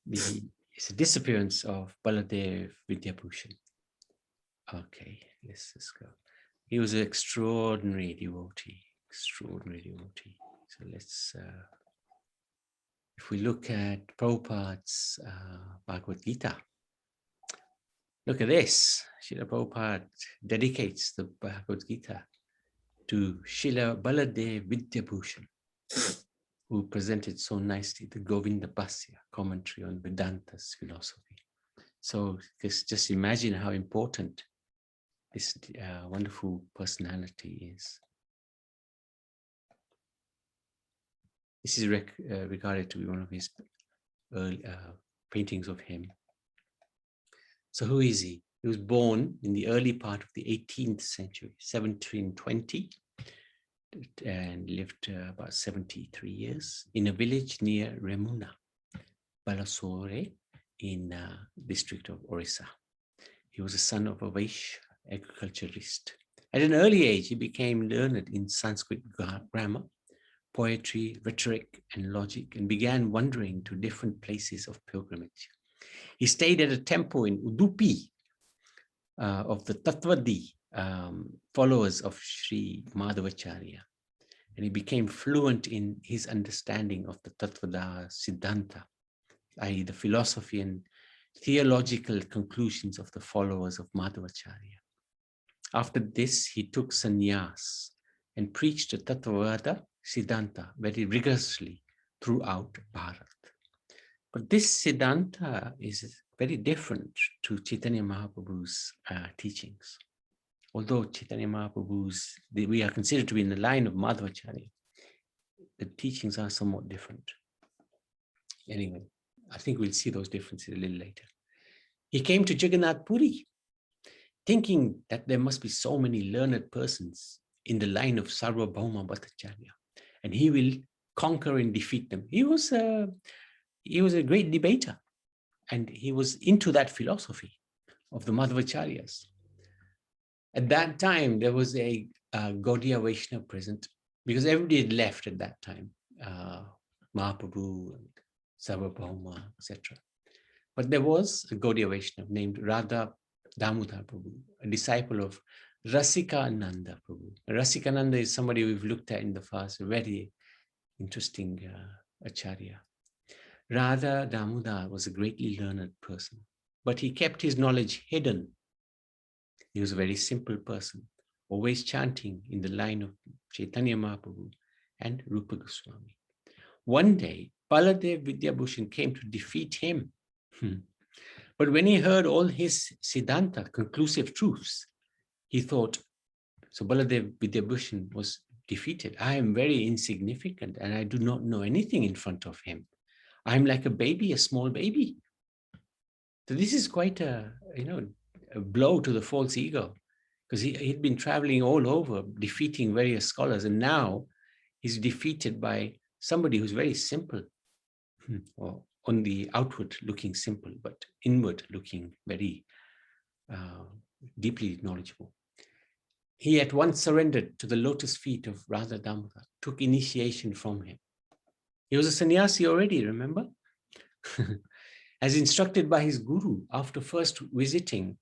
it's a disappearance of Baladeva Vidyabhusana. Okay, let's go. He was an extraordinary devotee. So let's, if we look at Prabhupada's Bhagavad Gita, look at this. Srila Prabhupada dedicates the Bhagavad Gita to Srila Baladeva Vidyabhusana, who presented so nicely the Govinda Bhasya commentary on Vedanta's philosophy. So just imagine how important this wonderful personality is. This is regarded to be one of his early paintings of him. So who is he? He was born in the early part of the 18th century, 1720, and lived about 73 years in a village near Remuna, Balasore, in district of Orissa. He was a son of a Vaishya agriculturist. At an early age, he became learned in Sanskrit grammar, poetry, rhetoric, and logic, and began wandering to different places of pilgrimage. He stayed at a temple in Udupi of the Tattvadi followers of Sri Madhavacharya, and he became fluent in his understanding of the Tattvada Siddhanta, i.e. the philosophy and theological conclusions of the followers of Madhavacharya. After this, he took sannyas and preached the Tattvada Siddhanta very rigorously throughout Bharat. But this Siddhanta is very different to Chaitanya Mahaprabhu's teachings. Although Chaitanya Mahaprabhu's, we are considered to be in the line of Madhavacharya, the teachings are somewhat different. Anyway, I think we'll see those differences a little later. He came to Jagannath Puri, thinking that there must be so many learned persons in the line of Sarvabhauma Bhattacharya, and he will conquer and defeat them. He was a great debater, and he was into that philosophy of the Madhvacharyas. At that time, there was a Gaudiya Vaishnava present, because everybody had left at that time, Mahaprabhu and Sarvabhauma, etc. But there was a Gaudiya Vaishnava named Radha Damodar Prabhu, a disciple of Rasikananda Prabhu. Rasikananda is somebody we've looked at in the past, a very interesting acharya. Radha Damodar was a greatly learned person, but he kept his knowledge hidden. He was a very simple person, always chanting in the line of Chaitanya Mahaprabhu and Rupa Goswami. One day, Baladeva Vidyabhusana came to defeat him. But when he heard all his Siddhanta, conclusive truths, he thought, so Baladeva Vidyabhusana was defeated. I am very insignificant and I do not know anything in front of him. I'm like a baby, a small baby. So this is quite a blow to the false ego, because he'd been traveling all over, defeating various scholars, and now he's defeated by somebody who's very simple, or on the outward looking simple, but inward looking very deeply knowledgeable. He at once surrendered to the lotus feet of Radha Damodar, took initiation from him. He was a sannyasi already, remember? As instructed by his guru after first visiting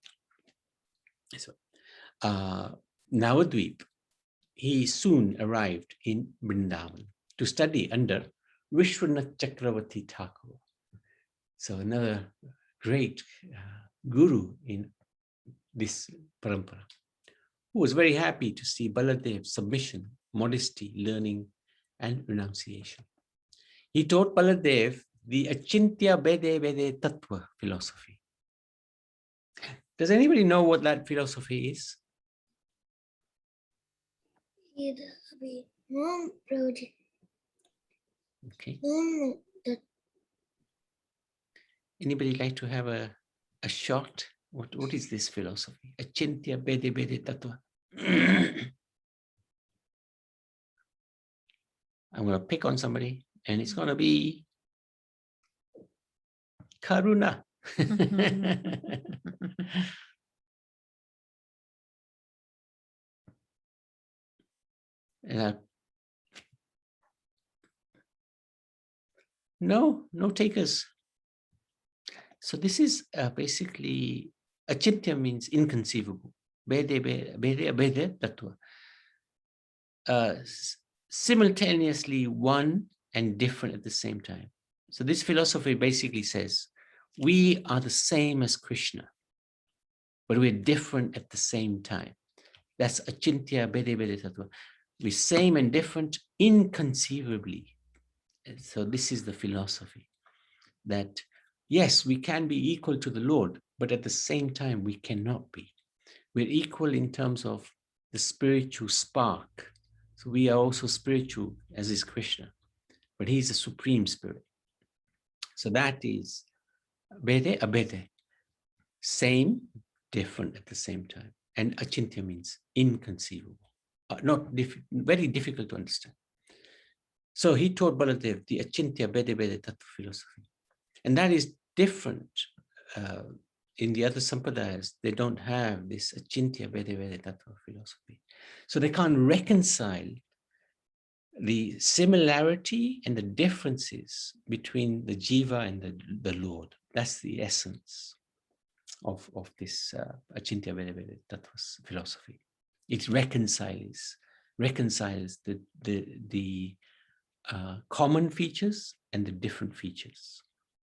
Navadvip, he soon arrived in Vrindavan to study under Vishwanath Chakravarti Thakur. So another great guru in this parampara, who was very happy to see Baladev's submission, modesty, learning, and renunciation. He taught Baladev the Achintya Bede Bede Tattva philosophy. Does anybody know what that philosophy is? Okay. Anybody like to have a shot? What is this philosophy? Achintya Bede Bede Tattva. I'm going to pick on somebody, and it's going to be Karuna. No takers. So this is basically, achintya means inconceivable. Bede, bede, bede, tattva. Simultaneously one and different at the same time. So this philosophy basically says, we are the same as Krishna, but we're different at the same time. That's achintya bede bede tattva. We're same and different inconceivably. And so this is the philosophy that, yes, we can be equal to the Lord, but at the same time, we cannot be. We're equal in terms of the spiritual spark. So we are also spiritual, as is Krishna, but he's the supreme spirit. So that is bede abede, same, different at the same time. And achintya means inconceivable, very difficult to understand. So he taught Baladeva the achintya bede bede tattva philosophy. And that is different. In the other sampradayas, they don't have this achintya bede bede tattva philosophy. So they can't reconcile the similarity and the differences between the jiva and the Lord. That's the essence of this achintya bede bede tattva philosophy. It reconciles the common features and the different features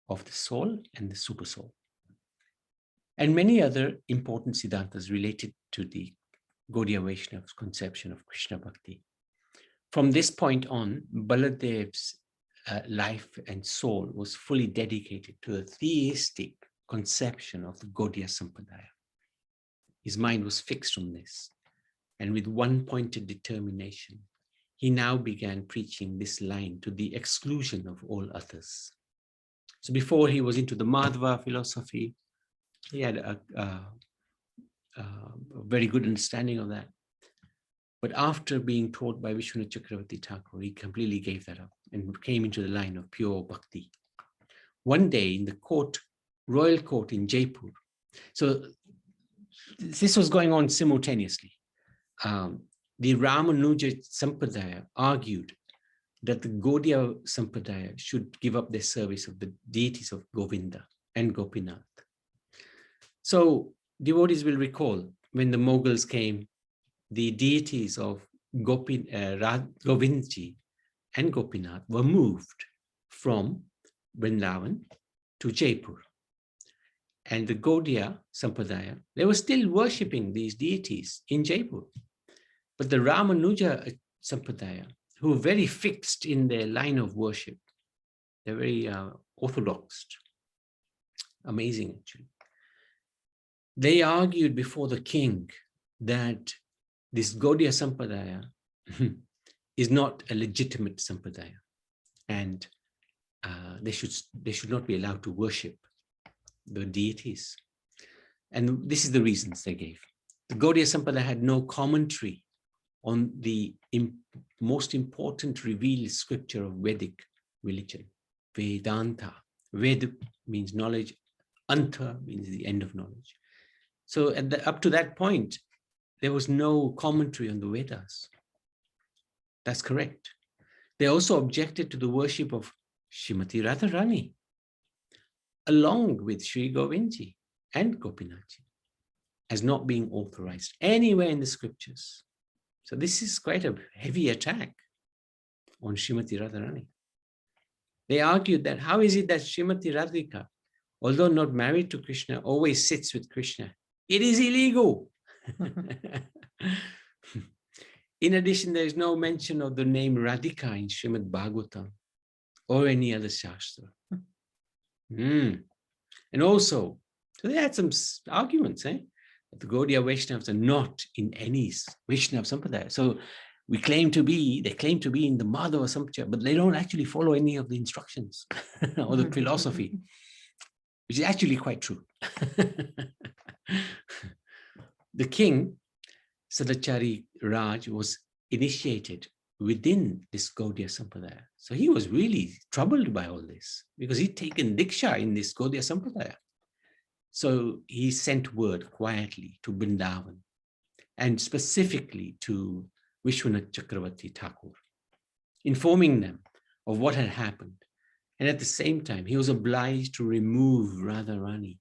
of the soul and the super soul. And many other important siddhantas related to the Gaudiya Vaishnava's conception of Krishna Bhakti. From this point on, Baladev's life and soul was fully dedicated to a theistic conception of the Gaudiya Sampradaya. His mind was fixed on this, and with one-pointed determination, he now began preaching this line to the exclusion of all others. So before he was into the Madhva philosophy, he had a very good understanding of that. But after being taught by Vishwanath Chakravarti Thakur, he completely gave that up and came into the line of pure bhakti. One day in the court, royal court in Jaipur, so this was going on simultaneously. The Ramanuja Sampradaya argued that the Gaudiya Sampradaya should give up their service of the deities of Govinda and Gopinath. So devotees will recall when the Mughals came, the deities of Govindji and Gopinath were moved from Vrindavan to Jaipur. And the Gaudiya Sampradaya, they were still worshipping these deities in Jaipur. But the Ramanuja Sampradaya, who were very fixed in their line of worship, they're very orthodox, amazing actually. They argued before the king that this Gaudiya Sampradaya is not a legitimate Sampradaya, and they should not be allowed to worship the deities. And this is the reasons they gave. The Gaudiya Sampradaya had no commentary on the most important revealed scripture of Vedic religion, Vedanta. Ved means knowledge, Anta means the end of knowledge. So up to that point, there was no commentary on the Vedas. That's correct. They also objected to the worship of Srimati Radharani, along with Sri Govindji and Gopinathji, as not being authorized anywhere in the scriptures. So this is quite a heavy attack on Srimati Radharani. They argued that how is it that Srimati Radhika, although not married to Krishna, always sits with Krishna? It is illegal. In addition, there is no mention of the name Radhika in Srimad Bhagavatam or any other Shastra. And also, so they had some arguments, that the Gaudiya Vaishnavas are not in any Vaishnava Sampradaya. So they claim to be in the Madhava Sampradaya, but they don't actually follow any of the instructions or the philosophy, which is actually quite true. The king, Sadachari Raj, was initiated within this Gaudiya Sampradaya. So he was really troubled by all this because he'd taken Diksha in this Gaudiya Sampradaya. So he sent word quietly to Vrindavan and specifically to Vishwanath Chakravarti Thakur, informing them of what had happened And at the same time, he was obliged to remove Radharani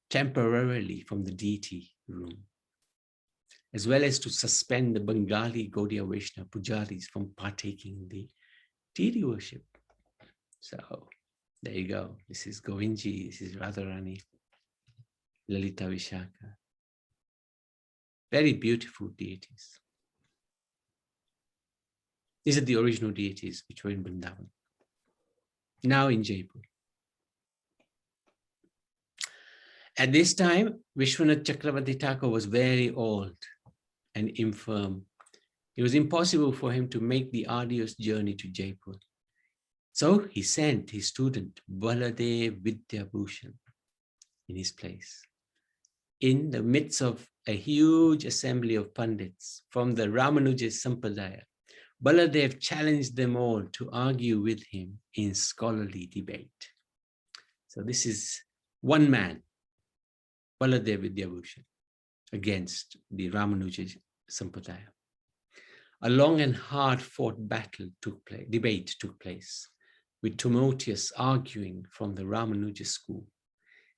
temporarily from the deity room, as well as to suspend the Bengali Gaudiya Vaishnava pujaris from partaking in the deity worship. So there you go. This is Govindji, this is Radharani, Lalita Vishaka. Very beautiful deities. These are the original deities which were in Vrindavan, now in Jaipur. At this time, Vishwanath Chakravarti Thakur was very old and infirm. It was impossible for him to make the arduous journey to Jaipur. So he sent his student Baladeva Vidyabhusana in his place. In the midst of a huge assembly of Pandits from the Ramanuja Sampradaya, Baladev challenged them all to argue with him in scholarly debate. So this is one man, Baladeva Vidyabhusana, against the Ramanuja Sampradaya. A long and hard-fought debate took place, with tumultuous arguing from the Ramanuja school.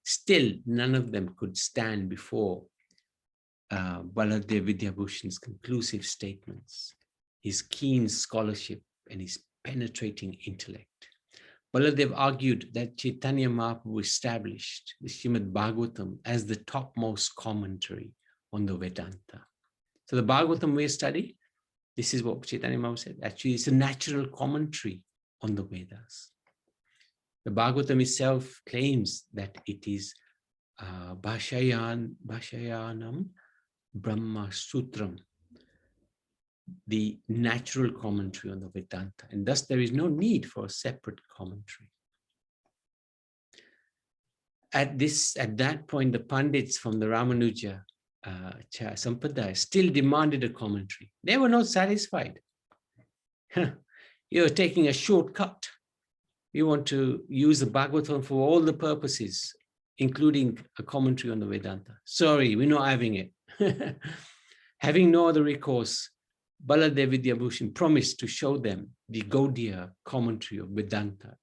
Still, none of them could stand before Baladeva Vidyabhusana's conclusive statements, his keen scholarship, and his penetrating intellect. Baladev argued that Chaitanya Mahaprabhu established the Srimad Bhagavatam as the topmost commentary on the Vedanta. So the Bhagavatam we study, this is what Chaitanya Mahaprabhu said. Actually, it's a natural commentary on the Vedas. The Bhagavatam itself claims that it is Bhashayanam Brahma Sutram, the natural commentary on the Vedanta, and thus there is no need for a separate commentary. At that point, the Pandits from the Ramanuja Sampradaya still demanded a commentary. They were not satisfied. You're taking a shortcut. You want to use the Bhagavatam for all the purposes, including a commentary on the Vedanta. Sorry, we're not having it. Having no other recourse, Baladeva Vidyabhusana promised to show them the Gaudiya commentary of Vedanta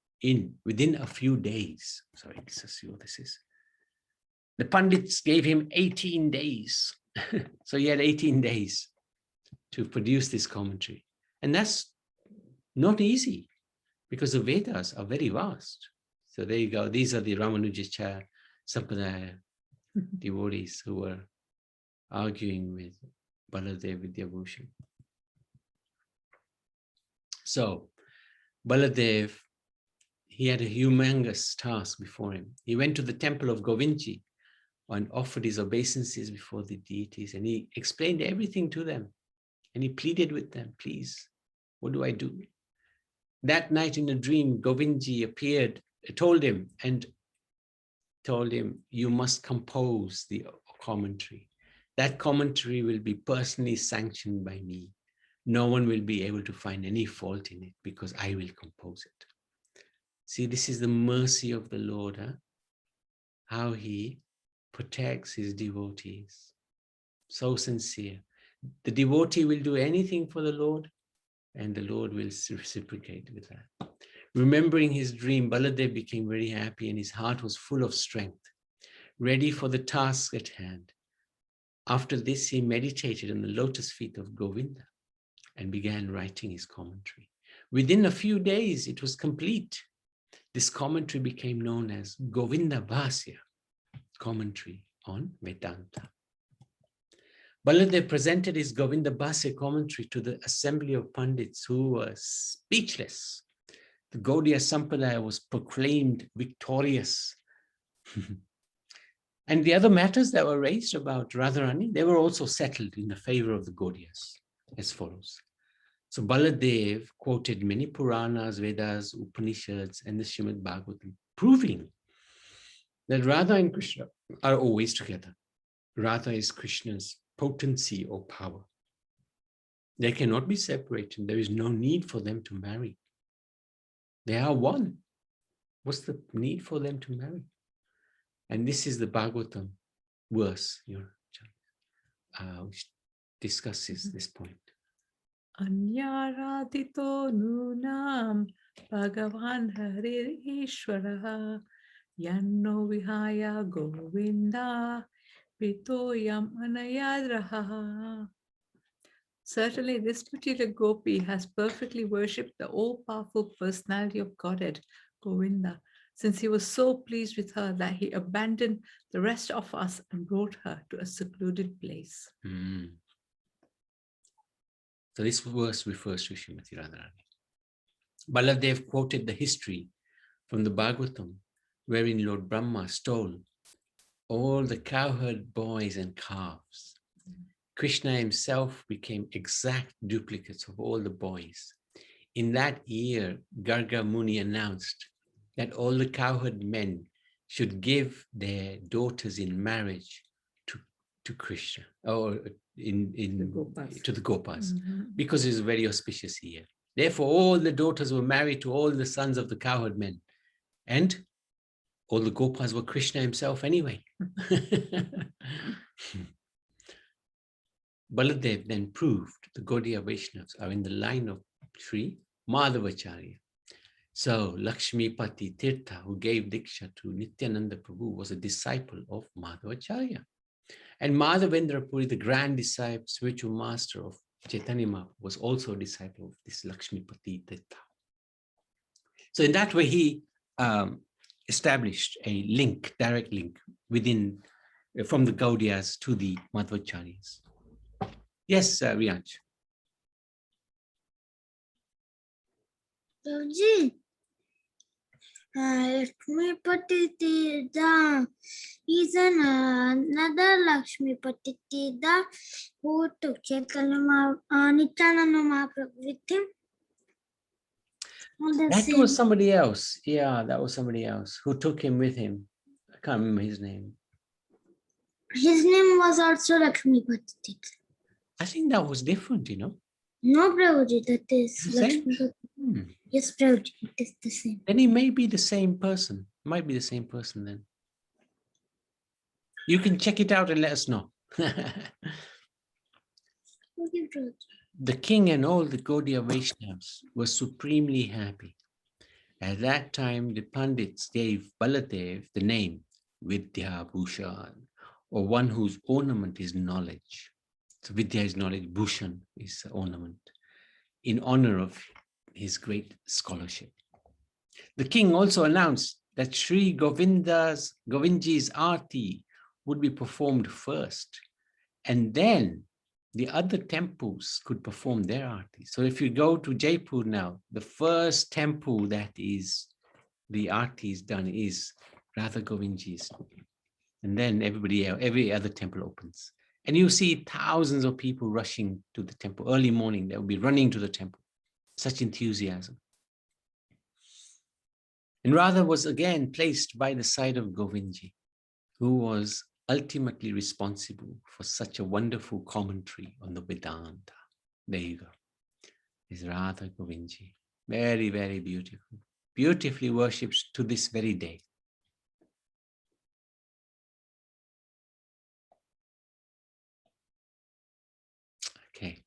within a few days. Sorry, this is what this is. The Pandits gave him 18 days. So he had 18 days to produce this commentary. And that's not easy because the Vedas are very vast. So there you go. These are the Ramanuja Sampradaya devotees who were arguing with Baladeva Vidyabhusana. So Baladev, he had a humongous task before him. He went to the temple of Govindji and offered his obeisances before the deities, and he explained everything to them. And he pleaded with them, please, what do I do? That night in a dream, Govindji appeared, told him, you must compose the commentary. That commentary will be personally sanctioned by me. No one will be able to find any fault in it because I will compose it. See, this is the mercy of the Lord, how he protects his devotees. So sincere. The devotee will do anything for the Lord, and the Lord will reciprocate with that. Remembering his dream, Baladev became very happy and his heart was full of strength, ready for the task at hand. After this, he meditated on the lotus feet of Govinda and began writing his commentary. Within a few days, it was complete. This commentary became known as Govinda Bhasya, commentary on Vedanta. Baladev presented his Govinda Bhasya commentary to the assembly of Pandits who were speechless. The Gaudiya Sampradaya was proclaimed victorious. And the other matters that were raised about Radharani, they were also settled in the favor of the Gaudiyas as follows. So Baladev quoted many Puranas, Vedas, Upanishads, and the Srimad Bhagavatam, proving that Radha and Krishna are always together. Radha is Krishna's potency or power. They cannot be separated. There is no need for them to marry. They are one. What's the need for them to marry? And this is the Bhagavatam verse, which discusses this point. Anyaradito nunam Bhagavan Hare Ishvaraha Yanno Vihaya Govinda Pitoyam Anayadraha. Certainly, this particular gopi has perfectly worshipped the all-powerful personality of Godhead, Govinda, since he was so pleased with her that he abandoned the rest of us and brought her to a secluded place. So this verse refers to Srimati Radharani. Baladev quoted the history from the Bhagavatam, wherein Lord Brahma stole all the cowherd boys and calves. Krishna himself became exact duplicates of all the boys. In that year, Garga Muni announced that all the cowherd men should give their daughters in marriage to Krishna, or to the Gopas, because it was a very auspicious year. Therefore, all the daughters were married to all the sons of the cowherd men, and all the Gopas were Krishna himself anyway. Baladev then proved the Gaudiya Vaishnavas are in the line of Sri Madhavacharya. So Lakshmipati Tirtha, who gave Diksha to Nityananda Prabhu, was a disciple of Madhavacharya. And Madhavendra Puri, the grand disciple, spiritual master of Chaitanya Mahaprabhu, was also a disciple of this Lakshmipati Tirtha. So in that way, he established a link, direct link within, from the Gaudiyas to the Madhvacharyas. Yes, Riyansh. Prabhuji, Lakshmipati Tirtha is another Lakshmipati Tirtha who took Nityananda Mahaprabhu with him. That was somebody else. Yeah, that was somebody else who took him with him. I can't remember his name. His name was also Lakshmipati Tirtha. I think that was different, you know. No, Prabhuji, that is Lakshmipati. Yes, Prabhuji, it is the same. Then he may be the same person. Might be the same person then. You can check it out and let us know. The king and all the Gaudiya Vaishnavas were supremely happy. At that time, the Pandits gave Baladev the name Vidyabhusana, or one whose ornament is knowledge. So Vidya is knowledge, Bhushan is ornament, in honor of his great scholarship. The king also announced that Sri Govindji's Aarti would be performed first, and then the other temples could perform their Aarti. So if you go to Jaipur now, the first temple that is the Aarti is done is Radha Govindji's. And then every other temple opens. And you see thousands of people rushing to the temple. Early morning, they will be running to the temple. Such enthusiasm. And Radha was again placed by the side of Govindji, who was ultimately responsible for such a wonderful commentary on the Vedanta. There you go. Is Radha Govindji. Very, very beautiful. Beautifully worshipped to this very day. Okay.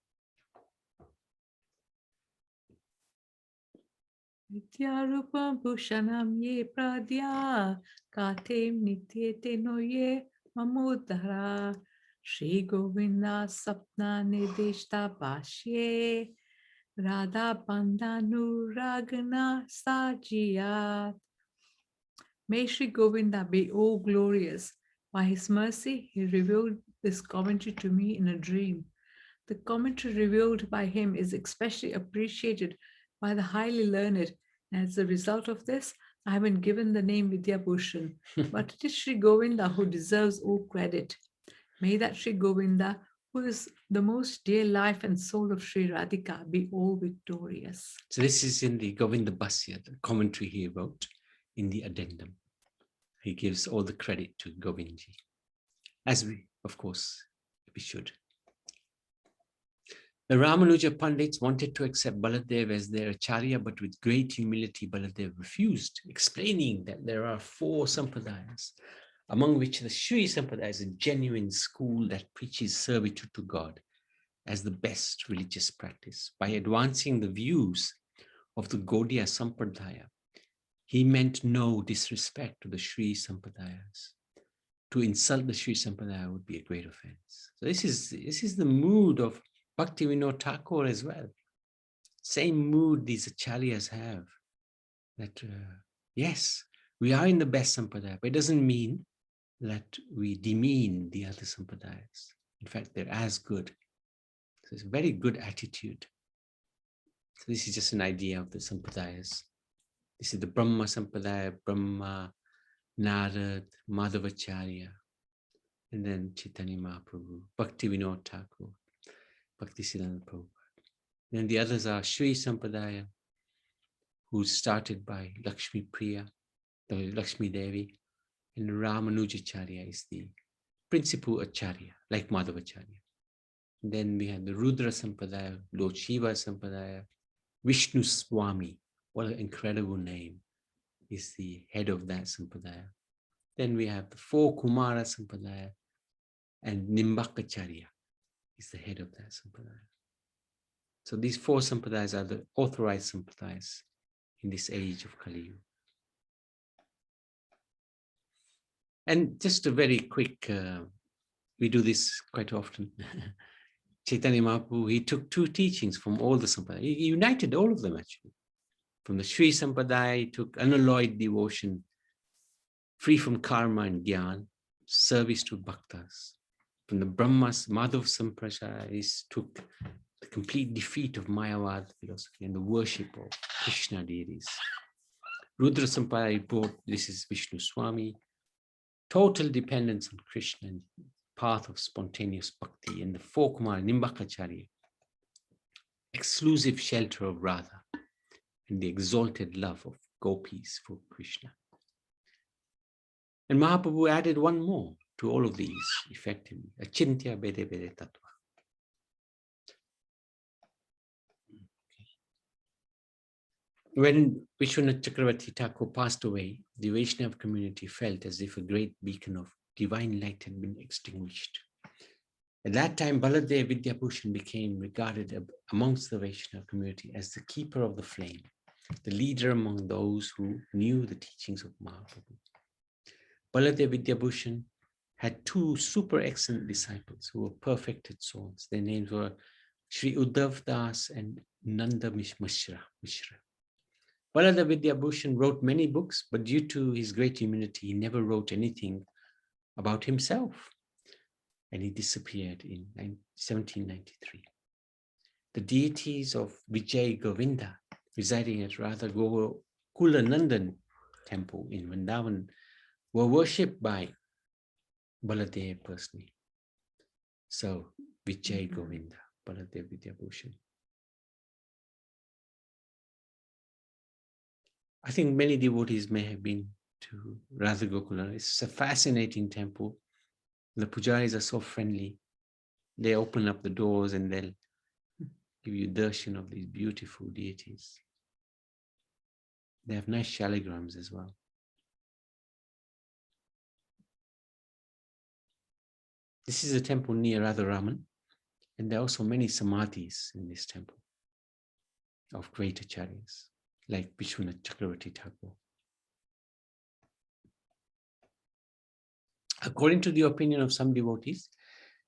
Vidyarupam Bhushanam ye pradya katem nityete no ye mamudhara Shri Govinda sapna nideshta bhashye Radha bandhanu ragana sajiyat. May Shri Govinda be all glorious. By his mercy, he revealed this commentary to me in a dream. The commentary revealed by him is especially appreciated by the highly learned, and as a result of this, I have been given the name Vidyabhushan. But it is Sri Govinda who deserves all credit. May that Sri Govinda, who is the most dear life and soul of Sri Radhika, be all victorious. So this is in the Govinda Bhasya, the commentary he wrote in the addendum. He gives all the credit to Govindji, as we, of course, we should. The Ramanuja Pandits wanted to accept Baladev as their Acharya, but with great humility, Baladev refused, explaining that there are 4 sampradayas, among which the Shri Sampradaya is a genuine school that preaches servitude to God as the best religious practice by advancing the views of the Gaudiya Sampradaya, he meant no disrespect to the Sri Sampradayas. To insult the Sri Sampradaya would be a great offense. So this is the mood of Bhaktivinoda Thakur as well. Same mood these acharyas have. That yes, we are in the best Sampradaya, but it doesn't mean that we demean the other Sampradayas. In fact, they're as good. So it's a very good attitude. So this is just an idea of the Sampradayas. This is the Brahma Sampradaya, Brahma, Narad, Madhavacharya, and then Chaitanya Mahaprabhu, Bhaktivinoda Thakur, Bhaktisiddhanta Prabhupada. Then the others are Sri Sampradaya, who's started by Lakshmi Priya, the Lakshmi Devi, and Ramanujacharya is the principal Acharya, like Madhavacharya. And then we have the Rudra Sampradaya, Lord Shiva Sampradaya, Vishnu Swami, what an incredible name, is the head of that Sampradaya. Then we have the four Kumara Sampradaya, and Nimbakacharya is the head of that Sampradaya. So these four Sampradayas are the authorized Sampradayas in this age of Kali Yuga. And just a very quick, we do this quite often. Chaitanya Mahaprabhu, he took two teachings from all the Sampradayas. He united all of them actually. From the Sri Sampradaya, he took unalloyed devotion, free from karma and gyan, service to bhaktas. From the Brahmas, Madhav Sampradaya, he took the complete defeat of Mayavad philosophy and the worship of Krishna deities. Rudra Sampradaya brought, this is Vishnu Swami, total dependence on Krishna and path of spontaneous bhakti. And the four Kumara, Nimbakacharya, exclusive shelter of Radha and the exalted love of gopis for Krishna. And Mahaprabhu added one more to all of these effectively, Achintya Bede Bede Tattva. When Vishwanath Chakravarti Thakur passed away, the Vaishnava community felt as if a great beacon of divine light had been extinguished. At that time, Baladeva Vidyabhusana became regarded amongst the Vaishnava community as the keeper of the flame, the leader among those who knew the teachings of Mahaprabhu. Baladeva Vidyabhusana had two super excellent disciples who were perfected souls. Their names were Sri Uddhav Das and Nanda Mishra. Baladeva Vidyabhusana wrote many books, but due to his great humility, he never wrote anything about himself. And he disappeared in 1793. The deities of Vijay Govinda, residing at Radha Kulanandan temple in Vrindavan, were worshipped by Baladeva personally. So Vijay Govinda, Baladeva Vidyabhusana. I think many devotees may have been to Radha Gokula. It's a fascinating temple. The pujaris are so friendly. They open up the doors and they'll give you darshan of these beautiful deities. They have nice shaligrams as well. This is a temple near Radharaman, and there are also many samadhis in this temple of great acharyas, like Vishwanath Chakravarti Thakur. According to the opinion of some devotees,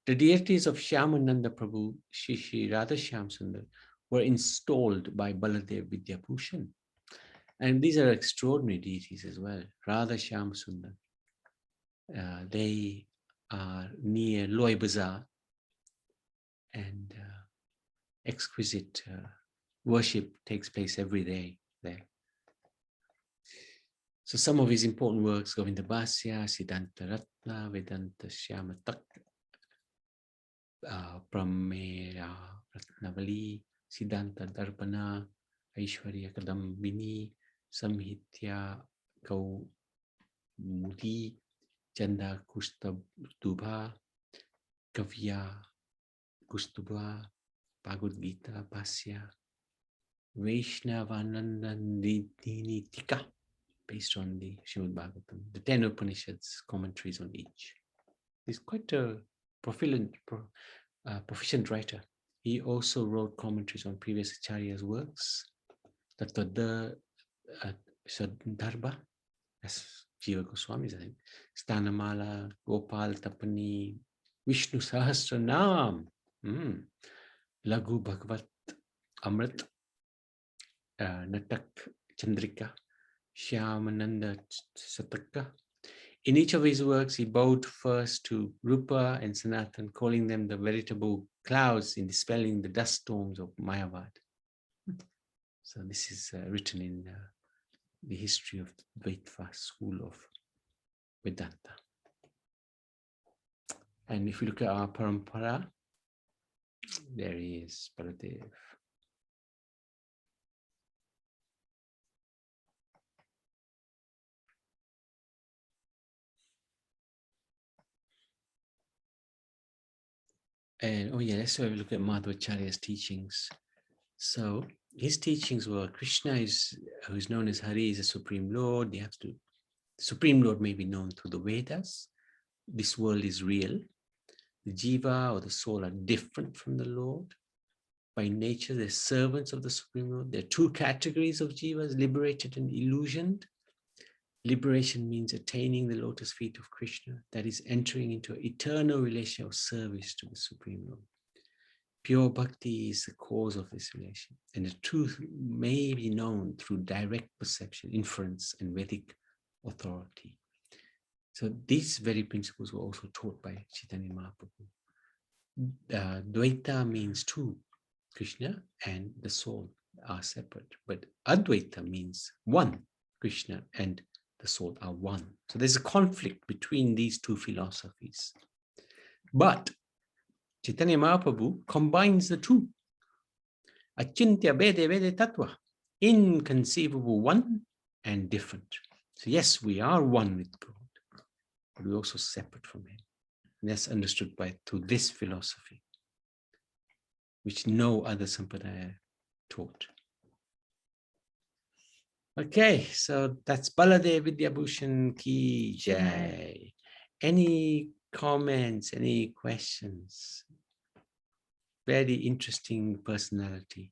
the deities of Shyamananda Prabhu, Shri Radha Shyam Sundar, were installed by Baladeva Vidyabhusana. And these are extraordinary deities as well. Radha Shyam Sundar. They are near Loy Bazaar, and exquisite worship takes place every day there. So some of his important works, Govindabhasya, Siddhanta Ratna, Vedanta Shyamatak, Pramera Ratnavali, Siddhanta Darpana, Aishwarya Kadambini, Samhitya Kaumudi, Chanda Kustabdubha, Kavya Kustubha, Bhagavad Gita, Bhasya, Vaishnavanandini Tika, based on the Srimad Bhagavatam, the 10 Upanishads, commentaries on each. He's quite a proficient writer. He also wrote commentaries on previous acharyas' works. Tattva Dharba, that's Jiva Goswami's, I think. Stanamala, Gopal Tapani, Vishnu Sahasranam, Lagu Bhagavat Amrit, Natak Chandrika, Shyamananda Sataka. In each of his works, he bowed first to Rupa and Sanatan, calling them the veritable clouds in dispelling the dust storms of Mayavad. So this is written in the history of the Dvaita school of Vedanta. And if you look at our parampara, there he is, Baladeva. And oh yeah, let's have a look at Madhvacharya's teachings. So his teachings were Krishna who is known as Hari, is a Supreme Lord. The Supreme Lord may be known through the Vedas. This world is real. The jiva or the soul are different from the Lord. By nature, they're servants of the Supreme Lord. There are two categories of jivas, liberated and illusioned. Liberation means attaining the lotus feet of Krishna, that is entering into an eternal relation of service to the Supreme Lord. Pure bhakti is the cause of this relation, and the truth may be known through direct perception, inference, and Vedic authority. So these very principles were also taught by Chaitanya Mahaprabhu. Dvaita means two, Krishna and the soul are separate, but Advaita means one, Krishna and the soul are one. So there's a conflict between these two philosophies. But Chaitanya Mahaprabhu combines the two. Achintya Vede Vede Tattva, inconceivable one and different. So yes, we are one with God, but we're also separate from him. And that's understood through this philosophy, which no other sampradaya taught. Okay, so that's Baladeva Vidyabhusana ki jai. Any comments, any questions? Very interesting personality.